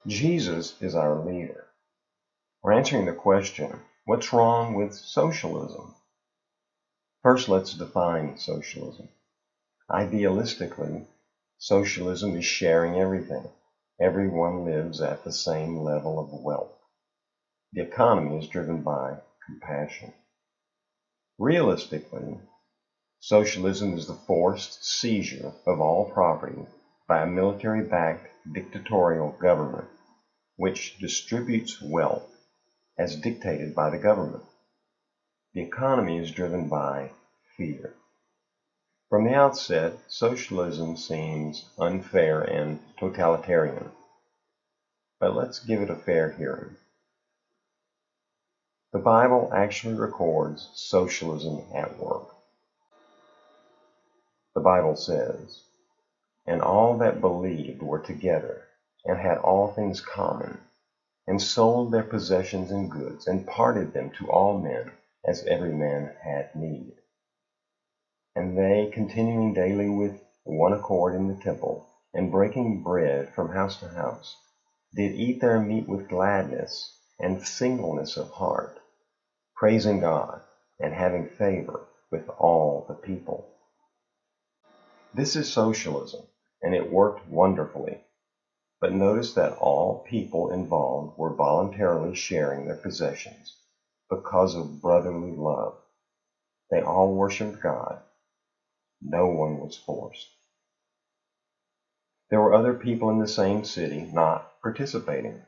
Jesus is our leader. We're answering the question, what's wrong with socialism? First, let's define socialism. Idealistically, socialism is sharing everything. Everyone lives at the same level of wealth. The economy is driven by compassion. Realistically, socialism is the forced seizure of all property by a military-backed dictatorial government which distributes wealth as dictated by the government. The economy is driven by fear. From the outset, socialism seems unfair and totalitarian, but let's give it a fair hearing. The Bible actually records socialism at work. The Bible says, "And all that believed were together, and had all things common, and sold their possessions and goods, and parted them to all men, as every man had need. And they, continuing daily with one accord in the temple, and breaking bread from house to house, did eat their meat with gladness and singleness of heart, praising God, and having favor with all the people." This is socialism, and it worked wonderfully. But notice that all people involved were voluntarily sharing their possessions because of brotherly love. They all worshiped God. No one was forced. There were other people in the same city not participating.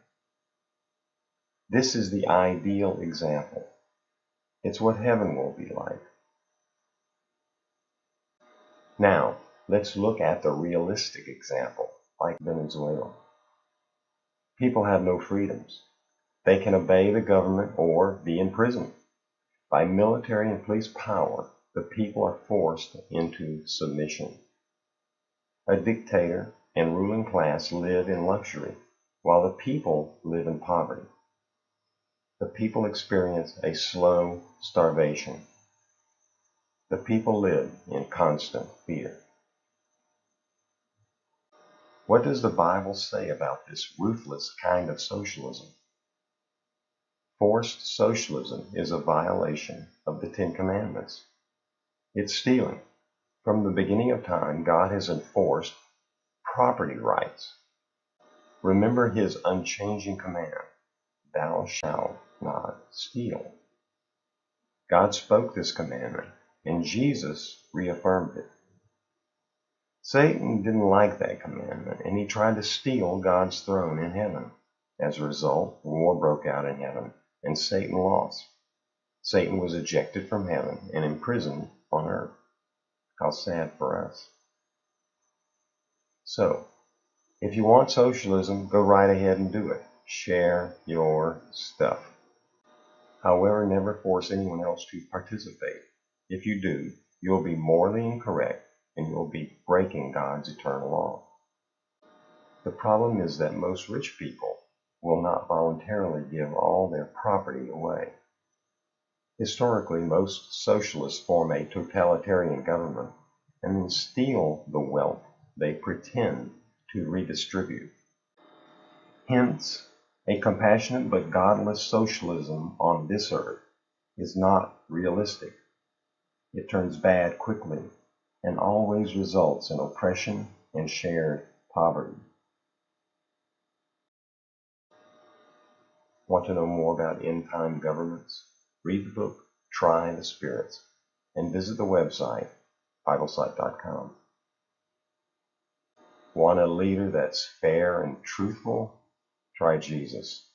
This is the ideal example. It's what heaven will be like. Now, let's look at the realistic example, like Venezuela. People have no freedoms. They can obey the government or be in prison. By military and police power, the people are forced into submission. A dictator and ruling class live in luxury, while the people live in poverty. The people experience a slow starvation. The people live in constant fear. What does the Bible say about this ruthless kind of socialism? Forced socialism is a violation of the Ten Commandments. It's stealing. From the beginning of time, God has enforced property rights. Remember his unchanging command, "Thou shalt not steal." God spoke this commandment, and Jesus reaffirmed it. Satan didn't like that commandment, and he tried to steal God's throne in heaven. As a result, war broke out in heaven, and Satan lost. Satan was ejected from heaven and imprisoned on earth. How sad for us. So, if you want socialism, go right ahead and do it. Share your stuff. However, never force anyone else to participate. If you do, you'll be morally incorrect and you'll be breaking God's eternal law. The problem is that most rich people will not voluntarily give all their property away. Historically, most socialists form a totalitarian government and then steal the wealth they pretend to redistribute. Hence, a compassionate but godless socialism on this earth is not realistic. It turns bad quickly and always results in oppression and shared poverty. Want to know more about end-time governments? Read the book, Try the Spirits, and visit the website, biblesite.com. Want a leader that's fair and truthful? Try Jesus.